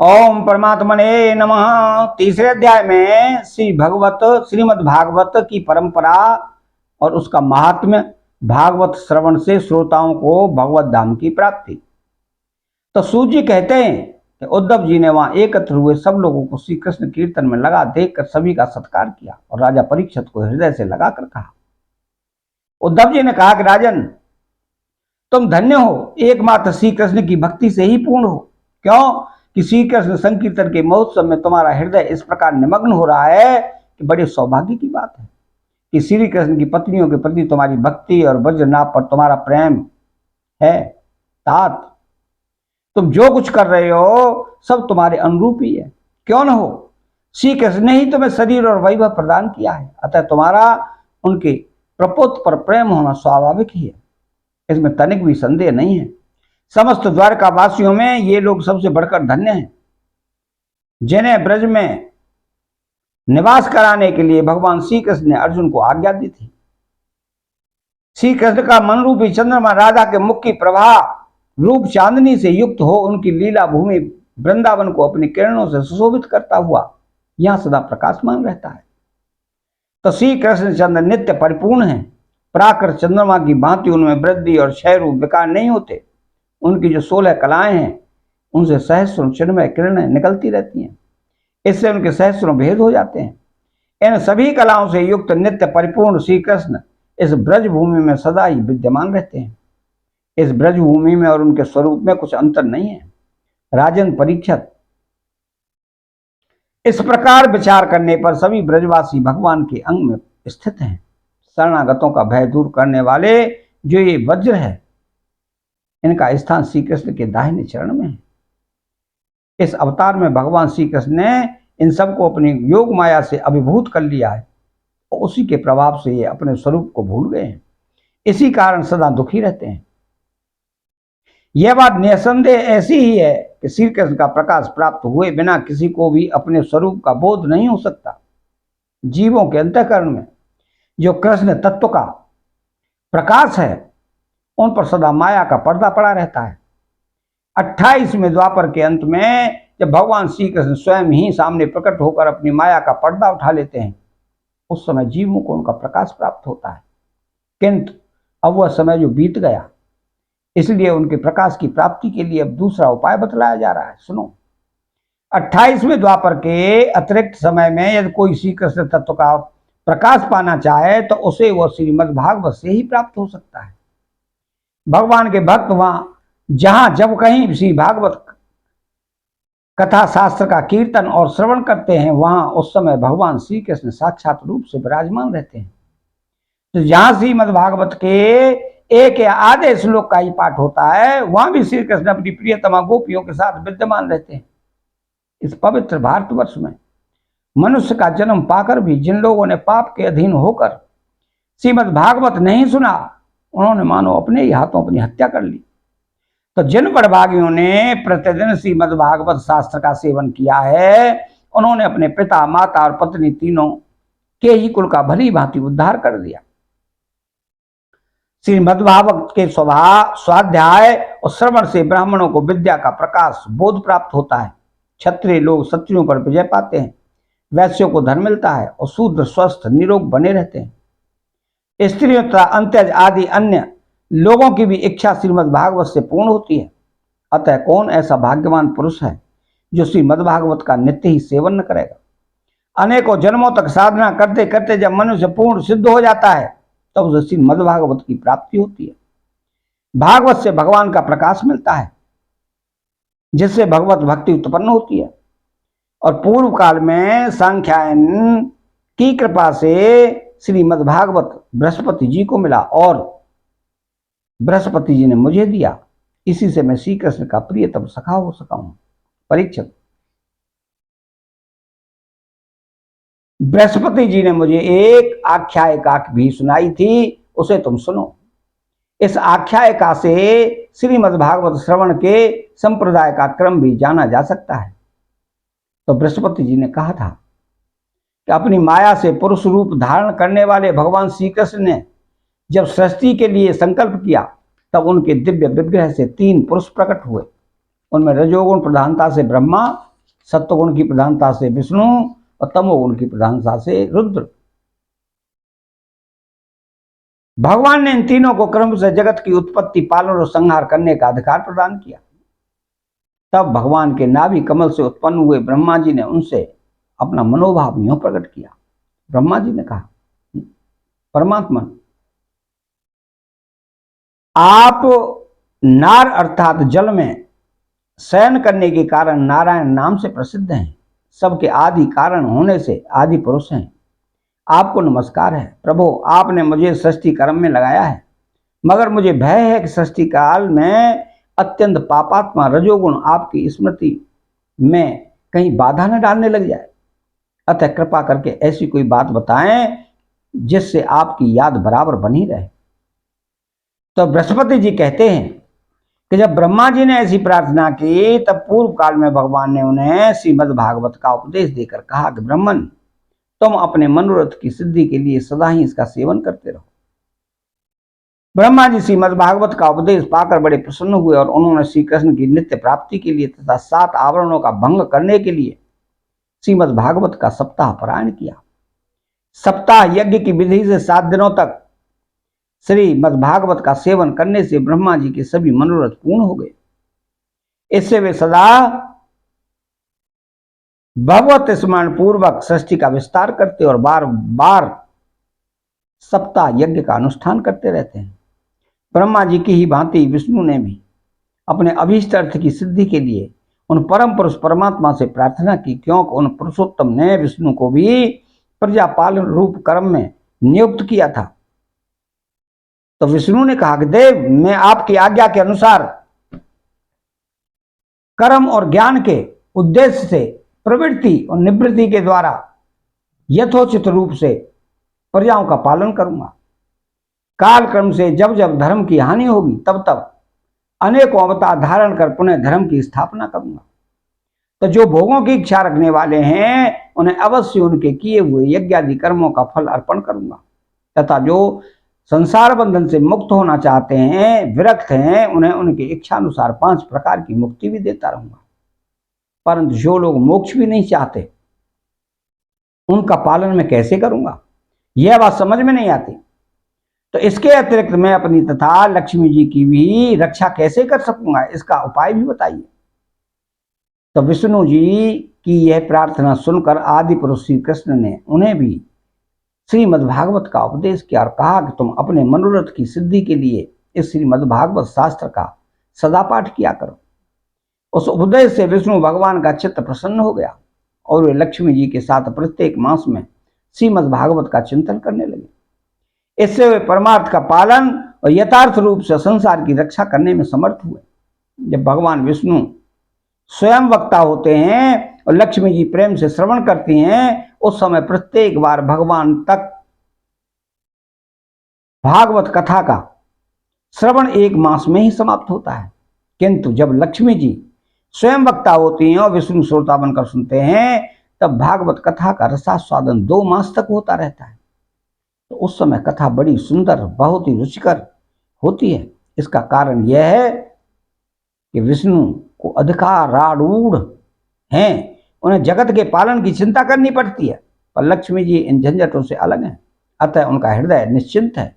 ओम परमात्मने नमः। तीसरे अध्याय में श्रीमद् भागवत की परंपरा और उसका महात्म्य, भागवत श्रवण से श्रोताओं को भगवत धाम की प्राप्ति। तो सूत जी कहते हैं कि उद्धव जी ने वहां एकत्र हुए सब लोगों को श्री कृष्ण कीर्तन में लगा देखकर सभी का सत्कार किया और राजा परीक्षित को हृदय से लगाकर कहा। उद्धव जी ने कहा कि राजन, तुम धन्य हो, एकमात्र श्री कृष्ण की भक्ति से ही पूर्ण हो। क्यों कि श्री कृष्ण संकीर्तन के महोत्सव में तुम्हारा हृदय इस प्रकार निमग्न हो रहा है कि बड़े सौभाग्य की बात है कि श्री कृष्ण की पत्नियों के प्रति तुम्हारी भक्ति और वज्रनाभ पर तुम्हारा प्रेम है। तात तुम जो कुछ कर रहे हो सब तुम्हारे अनुरूप ही है। क्यों न हो, श्री कृष्ण ने ही तुम्हें शरीर और वैभव प्रदान किया है, अतः तुम्हारा उनके प्रपोत पर प्रेम होना स्वाभाविक ही है, इसमें तनिक भी संदेह नहीं है। समस्त द्वारका वासियों में ये लोग सबसे बढ़कर धन्य हैं जिन्हें ब्रज में निवास कराने के लिए भगवान श्री कृष्ण ने अर्जुन को आज्ञा दी थी। श्री कृष्ण का मन रूपी चंद्रमा राधा के मुख की प्रभा रूप चांदनी से युक्त हो उनकी लीला भूमि वृंदावन को अपनी किरणों से सुशोभित करता हुआ यहां सदा प्रकाशमान रहता है। तो श्री कृष्ण चंद्र नित्य परिपूर्ण है, प्राकृत चंद्रमा की भांति उनमें वृद्धि और क्षय रूप विकार नहीं होते। उनकी जो 16 कलाएं हैं उनसे सहस्रों चिन्मय किरणें निकलती रहती हैं, इससे उनके सहस्रों भेद हो जाते हैं। इन सभी कलाओं से युक्त नित्य परिपूर्ण श्री कृष्ण इस ब्रज भूमि में सदा ही विद्यमान रहते हैं। इस ब्रज भूमि में और उनके स्वरूप में कुछ अंतर नहीं है। राजन परीक्षित, इस प्रकार विचार करने पर सभी ब्रजवासी भगवान के अंग में स्थित हैं। शरणागतों का भय दूर करने वाले जो ये वज्र है, इनका स्थान श्री कृष्ण के दाहिने चरण में है। इस अवतार में भगवान श्री कृष्ण ने इन सबको अपनी योग माया से अभिभूत कर लिया है और उसी के प्रभाव से ये अपने स्वरूप को भूल गए हैं, इसी कारण सदा दुखी रहते हैं। यह बात निसंदेह ऐसी ही है कि श्री कृष्ण का प्रकाश प्राप्त हुए बिना किसी को भी अपने स्वरूप का बोध नहीं हो सकता। जीवों के अंतःकरण में जो कृष्ण तत्व का प्रकाश है उन पर सदा माया का पर्दा पड़ा रहता है। 28वें द्वापर के अंत में जब भगवान श्री कृष्ण स्वयं ही सामने प्रकट होकर अपनी माया का पर्दा उठा लेते हैं, उस समय जीवों को उनका प्रकाश प्राप्त होता है। किंतु अब वह समय जो बीत गया, इसलिए उनके प्रकाश की प्राप्ति के लिए अब दूसरा उपाय बतलाया जा रहा है। सुनो, 28वें द्वापर के अतिरिक्त समय में यदि कोई श्री कृष्ण तत्व का प्रकाश पाना चाहे तो उसे वह श्रीमद् भागवत से ही प्राप्त हो सकता है। भगवान के भक्त वहां जहां जब कहीं श्री भागवत कथा शास्त्र का कीर्तन और श्रवण करते हैं, वहां उस समय भगवान श्री कृष्ण साक्षात रूप से विराजमान रहते हैं। तो जहां श्रीमद् भागवत के एक या आधे श्लोक का ही पाठ होता है, वहां भी श्री कृष्ण अपनी प्रियतमा गोपियों के साथ विद्यमान रहते हैं। इस पवित्र भारतवर्ष में मनुष्य का जन्म पाकर भी जिन लोगों ने पाप के अधीन होकर श्रीमद् भागवत नहीं सुना, उन्होंने मानो अपने ही हाथों अपनी हत्या कर ली। तो जिन बड़भागियों ने प्रतिदिन श्रीमद् भागवत शास्त्र का सेवन किया है, उन्होंने अपने पिता, माता और पत्नी तीनों के ही कुल का भली भांति उद्धार कर दिया। श्रीमद् भागवत के स्वाध्याय और श्रवण से ब्राह्मणों को विद्या का प्रकाश बोध प्राप्त होता है। क्षत्रिय लोग शत्रुओं पर विजय पाते हैं, वैश्यों को धन मिलता है और शूद्र स्वस्थ निरोग बने रहते हैं। स्त्रियों तथा अंत्यज आदि अन्य लोगों की भी इच्छा श्रीमद् भागवत से पूर्ण होती है। अतः कौन ऐसा भाग्यवान पुरुष है जो श्रीमद् भागवत का नित्य ही सेवन न करेगा। अनेकों जन्मों तक साधना करते करते जब मनुष्य पूर्ण सिद्ध हो जाता है तब उसे श्रीमद् भागवत की प्राप्ति होती है। भागवत से भगवान का प्रकाश मिलता है जिससे भगवत भक्ति उत्पन्न होती है। और पूर्व काल में सांख्यायन की कृपा से श्रीमद् भागवत बृहस्पति जी को मिला और बृहस्पति जी ने मुझे दिया। इसी से मैं श्री कृष्ण का प्रियतम सखा हो सका हूं। परीक्षित, बृहस्पति जी ने मुझे एक आख्यायिका भी सुनाई थी, उसे तुम सुनो। इस आख्यायिका से श्रीमद् भागवत श्रवण के संप्रदाय का क्रम भी जाना जा सकता है। तो बृहस्पति जी ने कहा था कि अपनी माया से पुरुष रूप धारण करने वाले भगवान श्री कृष्ण ने जब सृष्टि के लिए संकल्प किया तब उनके दिव्य विग्रह से 3 पुरुष प्रकट हुए। उनमें रजोगुण प्रधानता से ब्रह्मा, सत्वगुण की प्रधानता से विष्णु और तमोगुण की प्रधानता से रुद्र। भगवान ने इन तीनों को क्रम से जगत की उत्पत्ति, पालन और संहार करने का अधिकार प्रदान किया। तब भगवान के नाभि कमल से उत्पन्न हुए ब्रह्मा जी ने उनसे अपना मनोभाव यूं प्रकट किया। ब्रह्मा जी ने कहा, परमात्मा, आप नार अर्थात जल में शयन करने के कारण नारायण नाम से प्रसिद्ध हैं। सबके आदि कारण होने से आदि पुरुष हैं। आपको नमस्कार है। प्रभु, आपने मुझे सृष्टि कर्म में लगाया है, मगर मुझे भय है कि सृष्टि काल में अत्यंत पापात्मा रजोगुण आपकी स्मृति में कहीं बाधा न डालने लग जाए। अतः कृपा करके ऐसी कोई बात बताएं जिससे आपकी याद बराबर बनी रहे। तो बृहस्पति जी कहते हैं कि जब ब्रह्मा जी ने ऐसी प्रार्थना की, तब पूर्व काल में भगवान ने उन्हें श्रीमद् भागवत का उपदेश देकर कहा कि ब्राह्मण, तुम अपने मनोरथ की सिद्धि के लिए सदा ही इसका सेवन करते रहो। ब्रह्मा जी श्रीमद् भागवत का उपदेश पाकर बड़े प्रसन्न हुए और उन्होंने श्री कृष्ण की नित्य प्राप्ति के लिए तथा 7 आवरणों का भंग करने के लिए श्रीमद् भागवत का सप्ताह पारायण किया। सप्ताह यज्ञ की विधि से 7 दिनों तक श्रीमद् भागवत का सेवन करने से ब्रह्मा जी के सभी मनोरथ पूर्ण हो गए। इससे वे सदा भगवत स्मरण पूर्वक सृष्टि का विस्तार करते और बार बार सप्ताह यज्ञ का अनुष्ठान करते रहते हैं। ब्रह्मा जी की ही भांति विष्णु ने भी अपने अभीष्ट अर्थ की सिद्धि के लिए उन परम पुरुष परमात्मा से प्रार्थना की, क्योंकि उन पुरुषोत्तम ने विष्णु को भी प्रजापालन रूप कर्म में नियुक्त किया था। तो विष्णु ने कहा कि देव, मैं आपकी आज्ञा के अनुसार कर्म और ज्ञान के उद्देश्य से प्रवृत्ति और निवृत्ति के द्वारा यथोचित रूप से प्रजाओं का पालन करूंगा। काल क्रम से जब जब धर्म की हानि होगी, तब तब अनेकों अवतार धारण कर पुनः धर्म की स्थापना करूंगा। तो जो भोगों की इच्छा रखने वाले हैं, उन्हें अवश्य उनके किए हुए यज्ञादि कर्मों का फल अर्पण करूंगा, तथा जो संसार बंधन से मुक्त होना चाहते हैं, विरक्त हैं, उन्हें उनकी इच्छा अनुसार 5 प्रकार की मुक्ति भी देता रहूंगा। परंतु जो लोग मोक्ष भी नहीं चाहते, उनका पालन मैं कैसे करूंगा, यह बात समझ में नहीं आती। तो इसके अतिरिक्त मैं अपनी तथा लक्ष्मी जी की भी रक्षा कैसे कर सकूंगा, इसका उपाय भी बताइए। तो विष्णु जी की यह प्रार्थना सुनकर आदि पुरुष श्री कृष्ण ने उन्हें भी श्रीमद् भागवत का उपदेश किया और कहा कि तुम अपने मनोरथ की सिद्धि के लिए इस श्रीमद् भागवत शास्त्र का सदा पाठ किया करो। उस उपदेश से विष्णु भगवान का चित्त प्रसन्न हो गया और वे लक्ष्मी जी के साथ प्रत्येक मास में श्रीमद् भागवत का चिंतन करने लगे। इससे वे परमार्थ का पालन और यथार्थ रूप से संसार की रक्षा करने में समर्थ हुए। जब भगवान विष्णु स्वयं वक्ता होते हैं और लक्ष्मी जी प्रेम से श्रवण करती हैं, उस समय प्रत्येक बार भगवान तक भागवत कथा का श्रवण 1 मास में ही समाप्त होता है। किंतु जब लक्ष्मी जी स्वयं वक्ता होती हैं और विष्णु श्रोता बनकर सुनते हैं, तब भागवत कथा का रसास्वादन 2 मास तक होता रहता है। तो उस समय कथा बड़ी सुंदर, बहुत ही रुचिकर होती है। इसका कारण यह है कि विष्णु को अधिकारारूढ़ हैं, उन्हें जगत के पालन की चिंता करनी पड़ती है, पर लक्ष्मी जी इन झंझटों से अलग हैं, अतः उनका हृदय निश्चिंत है।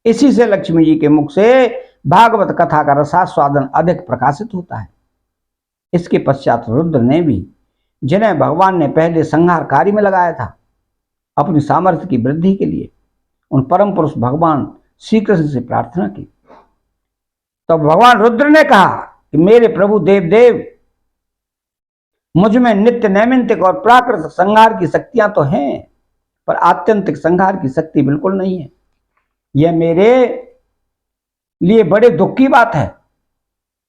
इसी से लक्ष्मी जी के मुख से भागवत कथा का रसास्वादन अधिक प्रकाशित होता है। इसके पश्चात रुद्र ने भी, जिन्हें भगवान ने पहले संहार कार्य में लगाया था, अपनी सामर्थ्य की वृद्धि के लिए उन परम पुरुष भगवान श्री कृष्ण से प्रार्थना की। तो भगवान रुद्र ने कहा कि मेरे प्रभु देव, मुझ में नित्य नैमित्तिक और प्राकृत संहार की शक्तियां तो हैं, पर आत्यंतिक संहार की शक्ति बिल्कुल नहीं है। यह मेरे लिए बड़े दुख की बात है।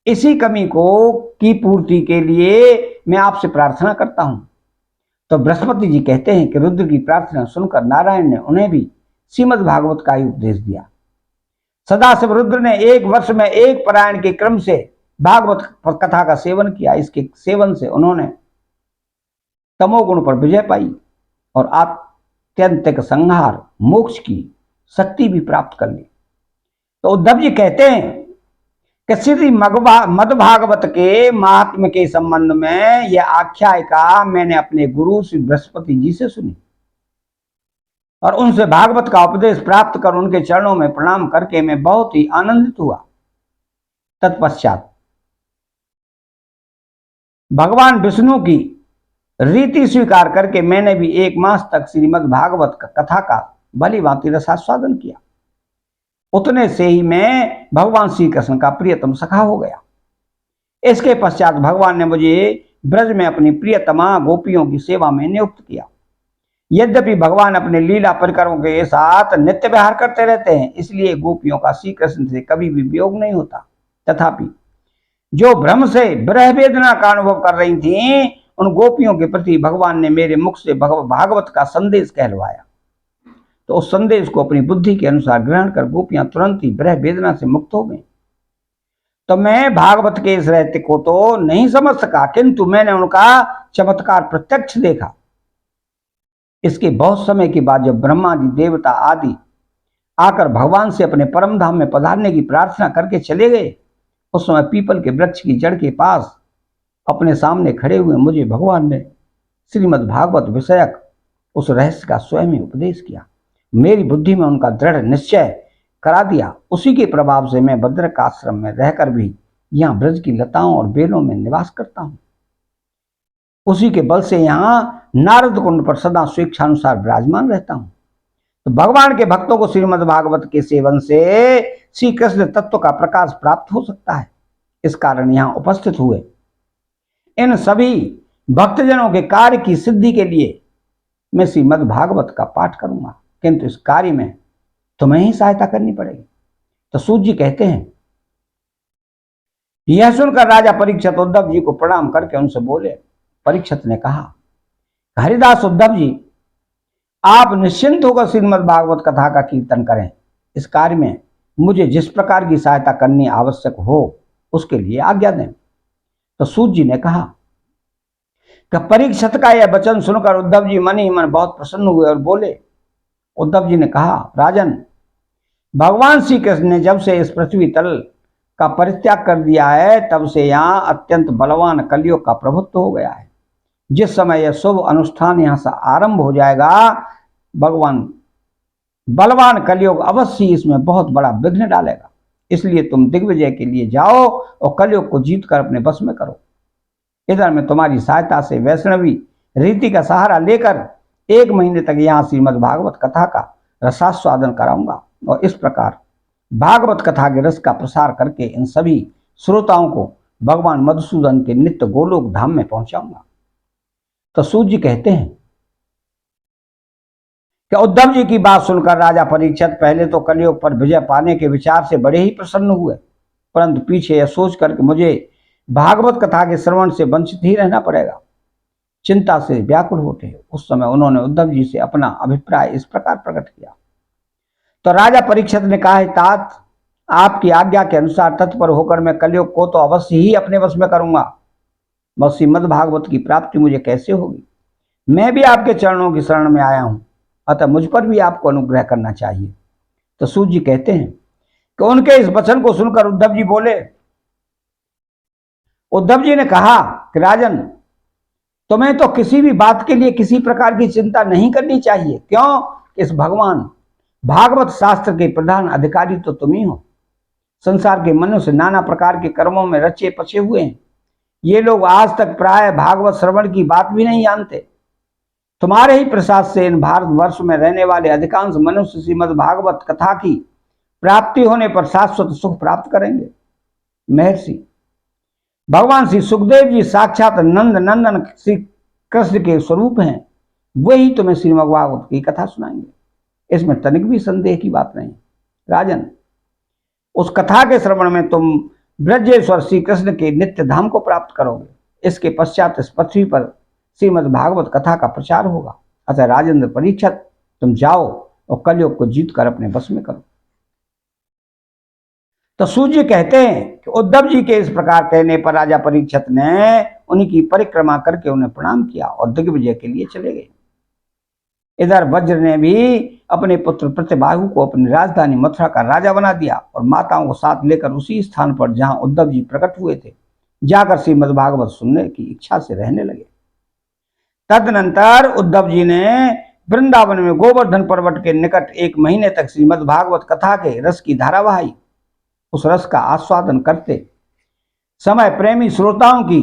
इसी कमी की पूर्ति के लिए मैं आपसे प्रार्थना करता हूं। तो बृहस्पति जी कहते हैं कि रुद्र की प्रार्थना सुनकर नारायण ने उन्हें भी श्रीमद् भागवत का ही उपदेश दिया। सदाशिव रुद्र ने 1 वर्ष में 1 पारायण के क्रम से भागवत कथा का सेवन किया। इसके सेवन से उन्होंने तमोगुण पर विजय पाई और आत्यंतिक संहार मोक्ष की शक्ति भी प्राप्त कर ली। तो उद्धव जी कहते हैं कि श्री मद भागवत के महात्म्य के संबंध में यह आख्यायिका मैंने अपने गुरु श्री बृहस्पति जी से सुनी और उनसे भागवत का उपदेश प्राप्त कर उनके चरणों में प्रणाम करके मैं बहुत ही आनंदित हुआ। तत्पश्चात भगवान विष्णु की रीति स्वीकार करके मैंने भी 1 मास तक श्रीमद् भागवत कथा का भली भांति रसास्वादन किया। उतने से ही मैं भगवान श्री कृष्ण का प्रियतम सखा हो गया। इसके पश्चात भगवान ने मुझे ब्रज में अपनी प्रियतमा गोपियों की सेवा में नियुक्त किया। यद्यपि भगवान अपने लीला परिकरों के साथ नित्य व्यवहार करते रहते हैं, इसलिए गोपियों का श्री कृष्ण से कभी भी वियोग नहीं होता। तथापि जो भ्रम से विरह वेदना का अनुभव कर रही थीं, उन गोपियों के प्रति भगवान ने मेरे मुख से भागवत का संदेश कहलवाया। तो उस संदेश को अपनी बुद्धि के अनुसार ग्रहण कर गोपियां तुरंत ही विरह वेदना से मुक्त हो गई। तो मैं भागवत के इस रहस्य को तो नहीं समझ सका, किंतु मैंने उनका चमत्कार प्रत्यक्ष देखा। इसके बहुत समय के बाद जब ब्रह्मा जी देवता आदि आकर भगवान से अपने परम धाम में पधारने की प्रार्थना करके चले गए, उस समय पीपल के वृक्ष की जड़ के पास अपने सामने खड़े हुए मुझे भगवान ने श्रीमद् भागवत विषयक उस रहस्य का स्वयं ही उपदेश किया। मेरी बुद्धि में उनका दृढ़ निश्चय करा दिया। उसी के प्रभाव से मैं बद्रक आश्रम में रहकर भी यहाँ ब्रज की लताओं और बेलों में निवास करता हूँ। उसी के बल से यहाँ नारद कुंड पर सदा स्वेच्छानुसार विराजमान रहता हूँ। तो भगवान के भक्तों को श्रीमद् भागवत के सेवन से श्री कृष्ण तत्व का प्रकाश प्राप्त हो सकता है। इस कारण यहाँ उपस्थित हुए इन सभी भक्तजनों के कार्य की सिद्धि के लिए मैं श्रीमद् भागवत का पाठ करूंगा, किंतु इस कार्य में तुम्हें ही सहायता करनी पड़ेगी। तो सूत जी कहते हैं, यह सुनकर राजा परीक्षित उद्धव जी को प्रणाम करके उनसे बोले। परीक्षित ने कहा, हरिदास उद्धव जी, आप निश्चिंत होकर श्रीमद् भागवत कथा का कीर्तन करें। इस कार्य में मुझे जिस प्रकार की सहायता करनी आवश्यक हो उसके लिए आज्ञा दें। तो सूत जी ने कहा कि परीक्षित का यह वचन सुनकर उद्धव जी मन ही मन बहुत प्रसन्न हुए और बोले। उद्धव जी ने कहा, राजन, भगवान श्री कृष्ण ने जब से इस पृथ्वी तल का परित्याग कर दिया है, तब से यहाँ अत्यंत बलवान कलयुग का प्रभुत्व हो गया है। जिस समय यह शुभ अनुष्ठान यहाँ से आरंभ हो जाएगा, भगवान बलवान कलयुग अवश्य इसमें बहुत बड़ा विघ्न डालेगा। इसलिए तुम दिग्विजय के लिए जाओ और कलयुग को जीतकर अपने बस में करो। इधर मैं तुम्हारी सहायता से वैष्णवी रीति का सहारा लेकर 1 महीने तक यहाँ श्रीमद् भागवत कथा का रसास्वादन कराऊंगा और इस प्रकार भागवत कथा के रस का प्रसार करके इन सभी श्रोताओं को भगवान मधुसूदन के नित्य गोलोक धाम में पहुंचाऊंगा। तो सूत जी कहते हैं कि उद्धव जी की बात सुनकर राजा परीक्षित पहले तो कलयुग पर विजय पाने के विचार से बड़े ही प्रसन्न हुए, परंतु पीछे यह सोच करके मुझे भागवत कथा के श्रवण से वंचित ही रहना पड़ेगा, चिंता से व्याकुल होते। उस समय उन्होंने उद्धव जी से अपना अभिप्राय इस प्रकार प्रकट किया। तो राजा परीक्षित ने कहा, तात, आपकी आज्ञा के अनुसार तत्पर होकर मैं कलयुग को तो अवश्य ही अपने वश में करूंगा, बस श्रीमद् भागवत की प्राप्ति मुझे कैसे होगी। मैं भी आपके चरणों की शरण में आया हूं, अतः मुझ पर भी आपको अनुग्रह करना चाहिए। तो सूत जी कहते हैं कि उनके इस वचन को सुनकर उद्धव जी बोले। उद्धव जी ने कहा कि राजन, तुम्हें तो किसी भी बात के लिए किसी प्रकार की चिंता नहीं करनी चाहिए। क्यों? इस भगवान भागवत शास्त्र के प्रधान अधिकारी तो तुम ही हो। संसार के मनुष्य नाना प्रकार के कर्मों में रचे पचे हुए हैं। ये लोग आज तक प्राय भागवत श्रवण की बात भी नहीं जानते। तुम्हारे ही प्रसाद से इन भारतवर्ष में रहने वाले अधिकांश मनुष्य श्रीमद् भागवत कथा की प्राप्ति होने पर शाश्वत सुख प्राप्त करेंगे। महर्षि भगवान श्री सुखदेव जी साक्षात नंद नंदन श्री कृष्ण के स्वरूप हैं, वही तुम्हें श्रीमद् भागवत की कथा सुनाएंगे। इसमें तनिक भी संदेह की बात नहीं। राजन, उस कथा के श्रवण में तुम ब्रजेश्वर श्री कृष्ण के नित्य धाम को प्राप्त करोगे। इसके पश्चात इस पृथ्वी पर श्रीमद् भागवत कथा का प्रचार होगा। अतः राजेंद्र परीक्षित, तुम जाओ और कलयुग को जीत कर अपने बस में करो। तो सूत जी कहते हैं कि उद्धव जी के इस प्रकार कहने पर राजा परीक्षित ने उन्हीं की परिक्रमा करके उन्हें प्रणाम किया और दिग्विजय के लिए चले गए। इधर वज्र ने भी अपने पुत्र प्रतिबाहु को अपनी राजधानी मथुरा का राजा बना दिया और माताओं को साथ लेकर उसी स्थान पर जहां उद्धव जी प्रकट हुए थे जाकर श्रीमद्भागवत सुनने की इच्छा से रहने लगे। तदनंतर उद्धव जी ने वृंदावन में गोवर्धन पर्वत के निकट 1 महीने तक श्रीमद्भागवत कथा के रस की धारा बहाई। उस रस का आस्वादन करते समय प्रेमी श्रोताओं की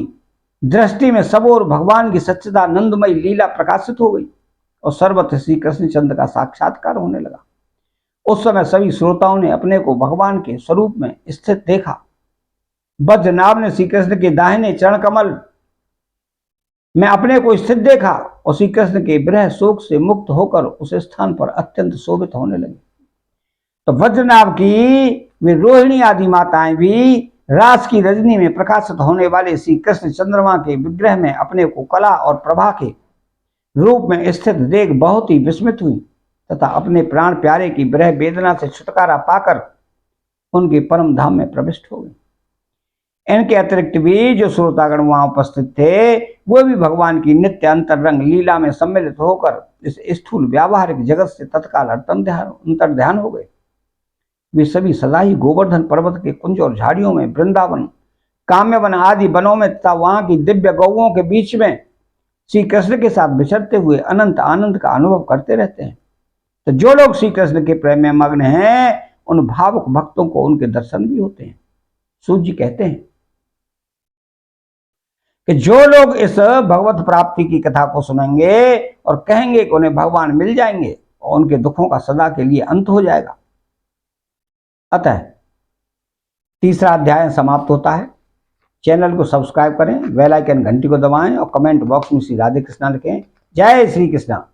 दृष्टि में सबोर भगवान की सच्चिदानंदमयी लीला प्रकाशित हो गई और सर्वत्र श्री कृष्णचंद्र का साक्षात्कार होने लगा। उस समय सभी श्रोताओं ने अपने को भगवान के स्वरूप में स्थित देखा। बद्रनाभ ने श्री कृष्ण के दाहिने चरण कमल में अपने को स्थित देखा और श्री कृष्ण के विरह शोक से मुक्त होकर उस स्थान पर अत्यंत शोभित होने लगे। तो वज्रनाभ की वे रोहिणी आदि माताएं भी रास की रजनी में प्रकाशित होने वाले श्री कृष्ण चंद्रमा के विग्रह में अपने को कला और प्रभा के रूप में स्थित देख बहुत ही विस्मित हुई तथा अपने प्राण प्यारे की विरह वेदना से छुटकारा पाकर उनके परम धाम में प्रविष्ट हो गए। इनके अतिरिक्त भी जो श्रोतागण वहां उपस्थित थे वो भी भगवान की नित्य अंतरंग लीला में सम्मिलित होकर इस स्थूल व्यावहारिक जगत से तत्काल अंतर्ध्यान हो गए। वे सभी सदा ही गोवर्धन पर्वत के कुंज और झाड़ियों में, वृंदावन, काम्यवन आदि वनों में तथा वहां की दिव्य गौओं के बीच में श्री कृष्ण के साथ विचरते हुए अनंत आनंद का अनुभव करते रहते हैं। तो जो लोग श्री कृष्ण के प्रेम में मग्न हैं उन भावुक भक्तों को उनके दर्शन भी होते हैं। सूत जी कहते हैं कि जो लोग इस भगवत प्राप्ति की कथा को सुनेंगे और कहेंगे कि उन्हें भगवान मिल जाएंगे और उनके दुखों का सदा के लिए अंत हो जाएगा। अतः 3रा अध्याय समाप्त होता है। चैनल को सब्सक्राइब करें, बेल आइकन घंटी को दबाएं और कमेंट बॉक्स में श्री राधे कृष्णा लिखें। जय श्री कृष्णा।